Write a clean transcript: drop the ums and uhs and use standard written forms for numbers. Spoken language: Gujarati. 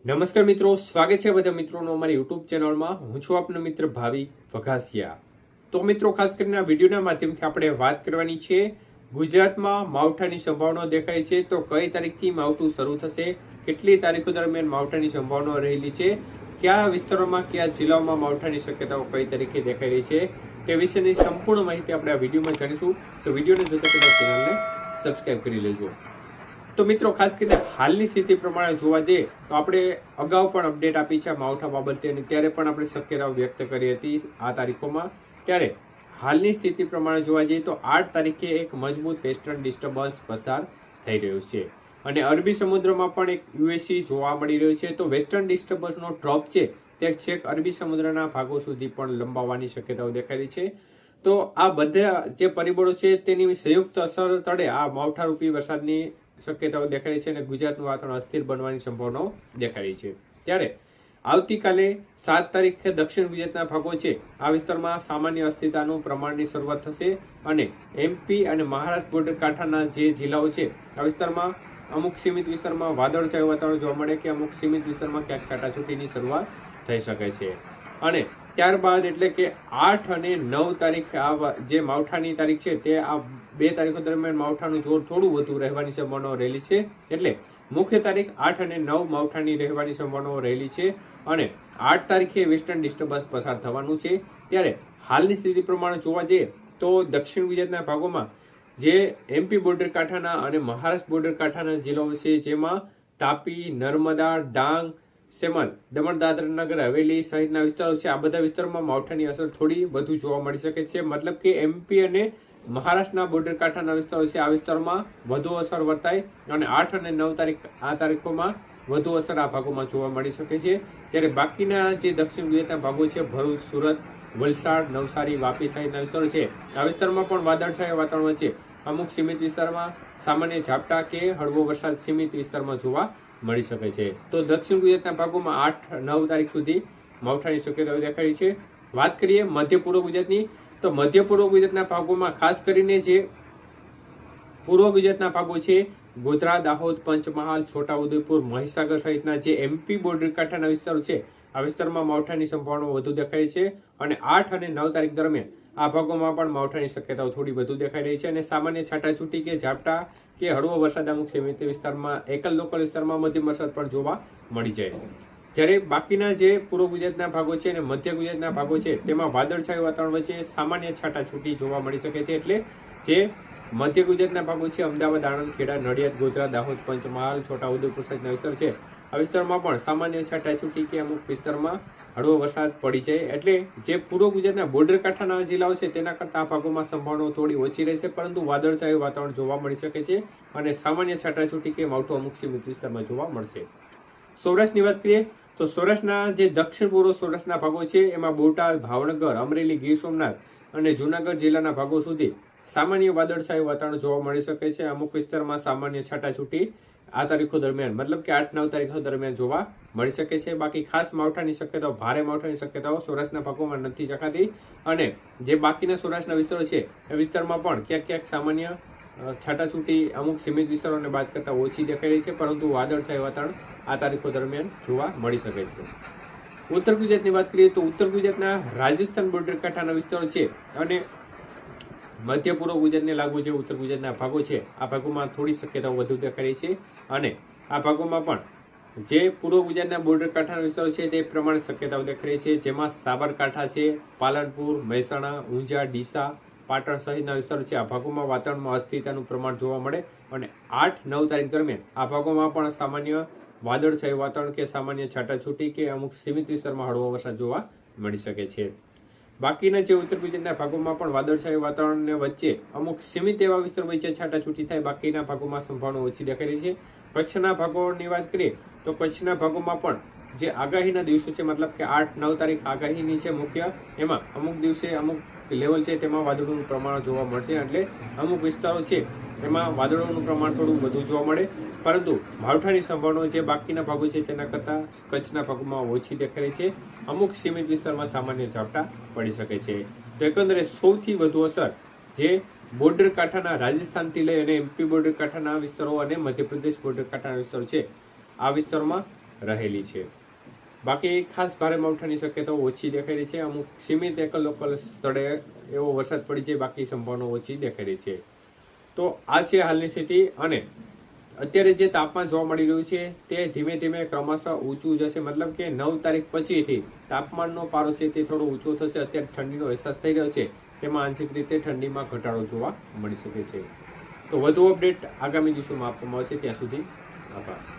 નમસ્કાર મિત્રો, સ્વાગત છે બધા મિત્રોનો અમારી યુટ્યુબ ચેનલમાં. હું છું આપનો મિત્ર ભાવિક વઘાસિયા. તો મિત્રો, ખાસ કરીને આ વિડીયોના માધ્યમથી આપણે વાત કરવાની છે ગુજરાતમાં માવઠાની સંભાવનાઓ દેખાય છે. તો કઈ તારીખથી માવઠું શરૂ થશે, કેટલી તારીખો દરમિયાન માવઠાની સંભાવનાઓ રહેલી છે, કયા વિસ્તારોમાં કયા જિલ્લાઓમાં માવઠાની શક્યતાઓ કઈ તારીખે દેખાઈ રહી છે, તે વિશેની સંપૂર્ણ માહિતી આપણે આ વિડીયોમાં જાણીશું. તો વિડીયોને જોતા પહેલા ચેનલને સબસ્ક્રાઇબ કરી લેજો. તો મિત્રો, ખાસ કરીને હાલની સ્થિતિ પ્રમાણે જોવા જઈએ તો આપણે અગાઉ પણ અપડેટ આપી છે માવઠા બાબતે, અને ત્યારે પણ આપણે શક્યતાઓ વ્યક્ત કરી હતી આ તારીખોમાં. ત્યારે હાલની સ્થિતિ પ્રમાણે જોવા જઈએ તો 8 તારીખે એક મજબૂત વેસ્ટર્ન ડિસ્ટર્બન્સ પસાર થઈ રહ્યું છે, અને અરબી સમુદ્રમાં પણ એક યુએસી જોવા મળી રહ્યું છે. તો વેસ્ટર્ન ડિસ્ટર્બન્સનો ડ્રોપ છે તે છેક અરબી સમુદ્રના ભાગો સુધી પણ લંબાવવાની શક્યતાઓ દેખાઈ રહી છે. તો આ બધા જે પરિબળો છે તેની સંયુક્ત અસર તળે આ માવઠારૂપી વરસાદની શક્યતાઓ દેખાઈ છે, અને ગુજરાતનું વાતાવરણ અસ્થિર બનવાની સંભાવનાઓ દેખાઈ છે. ત્યારે આવતીકાલે 7 તારીખે દક્ષિણ ગુજરાતના ભાગો છે આ વિસ્તારમાં સામાન્ય અસ્થિરતાનું પ્રમાણની શરૂઆત થશે, અને એમપી અને મહારાષ્ટ્ર બોર્ડર કાંઠાના જે જિલ્લાઓ છે આ વિસ્તારમાં અમુક સીમિત વિસ્તારમાં વાદળછાયું વાતાવરણ જોવા મળે કે અમુક સીમિત વિસ્તારમાં ક્યાંક છાટાછૂટીની શરૂઆત થઈ શકે છે. અને ત્યારબાદ એટલે કે 8 અને 9 તારીખ આ જે માવઠાની તારીખ છે તે આ 2 તારીખો દરમિયાન માવઠાનું જોર થોડું વધુ રહેવાની સંભાવનાઓ રહેલી છે. એટલે મુખ્ય તારીખ 8 અને 9 માવઠાની રહેવાની સંભાવનાઓ રહેલી છે, અને 8 તારીખે વેસ્ટર્ન ડિસ્ટર્બન્સ પસાર થવાનું છે. ત્યારે હાલની સ્થિતિ પ્રમાણે જોવા જઈએ તો દક્ષિણ ગુજરાતના ભાગોમાં જે એમપી બોર્ડર કાંઠાના અને મહારાષ્ટ્ર બોર્ડર કાંઠાના જિલ્લાઓ છે, જેમાં તાપી, નર્મદા, ડાંગ, સેમલ, દમણ, દાદરા નગર હવેલી સહિતના વિસ્તારો છે, આ બધા વિસ્તારોમાં માવઠાની અસર થોડી વધુ જોવા મળી શકે છે. મતલબ કે એમપી અને મહારાષ્ટ્રના બોર્ડર કાંઠાના વિસ્તારો છે આ વિસ્તારમાં વધુ અસર વર્તાય, અને 8 અને 9 તારીખ આ તારીખોમાં વધુ અસર આ ભાગોમાં જોવા મળી શકે છે. જ્યારે બાકીના જે દક્ષિણ ગુજરાતના ભાગો છે ભરૂચ, સુરત, વલસાડ, નવસારી, વાપી સહિતના વિસ્તારો છે આ વિસ્તારમાં પણ વાદળછાયા વાતાવરણ વચ્ચે અમુક સીમિત વિસ્તારમાં સામાન્ય ઝાપટા કે હળવો વરસાદ સીમિત વિસ્તારમાં જોવા મળી શકે છે. તો દક્ષિણ ગુજરાતના ભાગોમાં 8-9 તારીખ સુધી માવઠાની શક્યતાઓ દેખાઈ છે. વાત કરીએ મધ્ય પૂર્વ ગુજરાતની, તો મધ્ય પૂર્વ ગુજરાતના ભાગોમાં ખાસ કરીને જે પૂર્વ ગુજરાતના ભાગો છે ગોધરા, દાહોદ, પંચમહાલ, છોટાઉદેપુર, મહીસાગર સહિતના જે એમપી બોર્ડર કાંઠાના વિસ્તારો છે આ વિસ્તારમાં માવઠાની સંભાવનાઓ વધુ દેખાય છે, અને 8 અને 9 તારીખ દરમિયાન આ ભાગોમાં પણ માવઠાની શક્યતાઓ થોડી વધુ દેખાઈ રહી છે, અને સામાન્ય છાટાછૂટી કે ઝાપટા કે હળવો વરસાદ અમુક સીમિત વિસ્તારમાં એકલ લોકલ વિસ્તારમાં મધ્યમ વરસાદ પણ જોવા મળી જાય. જ્યારે બાકીના જે પૂર્વ ગુજરાતના ભાગો છે અને મધ્ય ગુજરાતના ભાગો છે તેમાં વાદળછાયું વાતાવરણ વચ્ચે સામાન્ય છાટાછૂટી જોવા મળી શકે છે. એટલે જે મધ્ય ગુજરાતના ભાગો છે અમદાવાદ, આણંદ, ખેડા, નડિયાદ, ગોધરા, દાહોદ, પંચમહાલ, છોટાઉદેપુર સહિતના વિસ્તાર છે આ વિસ્તારમાં પણ સામાન્ય છાટાછૂટી કે અમુક વિસ્તારમાં હળવો વરસાદ પડી જાય. એટલે જે પૂર્વ ગુજરાતના બોર્ડર કાંઠાના જિલ્લાઓ છે તેના કરતાં આ ભાગોમાં સંભાવનાઓ થોડી ઓછી રહેશે, પરંતુ વાદળછાયું વાતાવરણ જોવા મળી શકે છે, અને સામાન્ય છાટાછૂટી કે માવઠું અમુક સીમિત વિસ્તારમાં જોવા મળશે. સૌરાષ્ટ્રની વાત કરીએ તો સૌરાષ્ટ્રના જે દક્ષિણ પૂર્વ સૌરાષ્ટ્રના ભાગો છે એમાં બોટાદ, ભાવનગર, અમરેલી, ગીર સોમનાથ અને જૂનાગઢ જિલ્લાના ભાગો સુધી સામાન્ય વાદળછાયું વાતાવરણ જોવા મળી શકે છે. અમુક વિસ્તારમાં સામાન્ય છાટાછૂટી આ તારીખો દરમિયાન મતલબ કે 8-9 તારીખો દરમિયાન જોવા મળી શકે છે. બાકી ખાસ માવઠાની શક્યતાઓ, ભારે માવઠાની શક્યતાઓ સૌરાષ્ટ્રના ભાગોમાં નથી દેખાતી, અને જે બાકીના સૌરાષ્ટ્રના વિસ્તારો છે એ વિસ્તારમાં પણ ક્યાંક ક્યાંક સામાન્ય છાટાછૂટી અમુક સીમિત વિસ્તારોને બાદ કરતા ઓછી દેખાઈ રહી છે, પરંતુ વાદળછાયું વાતાવરણ આ તારીખો દરમિયાન જોવા મળી શકે છે. ઉત્તર ગુજરાતની વાત કરીએ તો ઉત્તર ગુજરાતના રાજસ્થાન બોર્ડર કાંઠાના વિસ્તારો છે અને મધ્ય પૂર્વ ગુજરાતને લાગુ જે ઉત્તર ગુજરાતના ભાગો છે આ ભાગોમાં થોડી શક્યતાઓ વધુ દેખાઈ રહી છે, અને આ ભાગોમાં પણ જે પૂર્વ ગુજરાતના બોર્ડર કાંઠાના વિસ્તારો છે તે પ્રમાણે શક્યતાઓ દેખાઈ રહી છે, જેમાં સાબરકાંઠા છે, પાલનપુર, મહેસાણા, ઊંઝા, ડીસા, પાટણ સહિતના વિસ્તારો છે આ ભાગોમાં વાતાવરણમાં અસ્થિરતાનું પ્રમાણ જોવા મળે, અને 8-9 તારીખ દરમિયાન આ ભાગોમાં પણ સામાન્ય વાદળછાયું વાતાવરણ કે સામાન્ય છાટાછૂટી કે અમુક સીમિત વિસ્તારમાં હળવો વરસાદ જોવા મળી શકે છે. બાકીના જે ઉત્તર ગુજરાતના ભાગોમાં પણ વાદળછાયું વાતાવરણને વચ્ચે અમુક સીમિત એવા વિસ્તાર વચ્ચે છાટાછૂટી થાય, બાકીના ભાગોમાં સંભાવના ઓછી દેખાઈ રહી છે. કચ્છના ભાગોની વાત કરીએ તો કચ્છના ભાગોમાં પણ જે આગાહીના દિવસો છે મતલબ કે 8-9 તારીખ આગાહીની છે મુખ્ય, એમાં અમુક દિવસે અમુક લેવલ છે તેમાં વાદળોનું પ્રમાણ જોવા મળશે, એટલે અમુક વિસ્તારો છે એમાં વાદળોનું પ્રમાણ થોડું વધુ જોવા મળે, પરંતુ માવઠાની સંભાવનાઓ જે બાકીના ભાગો છે તેના કરતાં કચ્છના ભાગોમાં ઓછી દેખાઈ છે. અમુક સીમિત વિસ્તારમાં સામાન્ય ઝાપટા પડી શકે છે. તો એકંદરે સૌથી વધુ અસર જે બોર્ડર કાંઠાના રાજસ્થાનથી લઈ અને એમપી બોર્ડર કાંઠાના વિસ્તારો અને મધ્યપ્રદેશ બોર્ડર કાંઠાના વિસ્તારો છે આ વિસ્તારોમાં રહેલી છે. બાકી ખાસ ભારે માવઠાની શક્યતાઓ ઓછી દેખાઈ રહી છે. અમુક સીમિત એક લોકલ સ્થળે એવો વરસાદ પડી જાય, બાકી સંભાવના ઓછી દેખાઈ રહી છે. તો આ છે હાલની સ્થિતિ. અને અત્યારે જે તાપમાન જોવા મળી રહ્યું છે તે ધીમે ધીમે ક્રમશઃ ઊંચું જશે. મતલબ કે 9 તારીખ પછીથી તાપમાનનો પારો છે તે થોડો ઊંચો થશે. અત્યારે ઠંડીનો અહેસાસ થઈ રહ્યો છે, તેમાં આંશિક રીતે ઠંડીમાં ઘટાડો જોવા મળી શકે છે. તો વધુ અપડેટ આગામી દિવસોમાં આપવામાં આવશે. ત્યાં સુધી આભાર.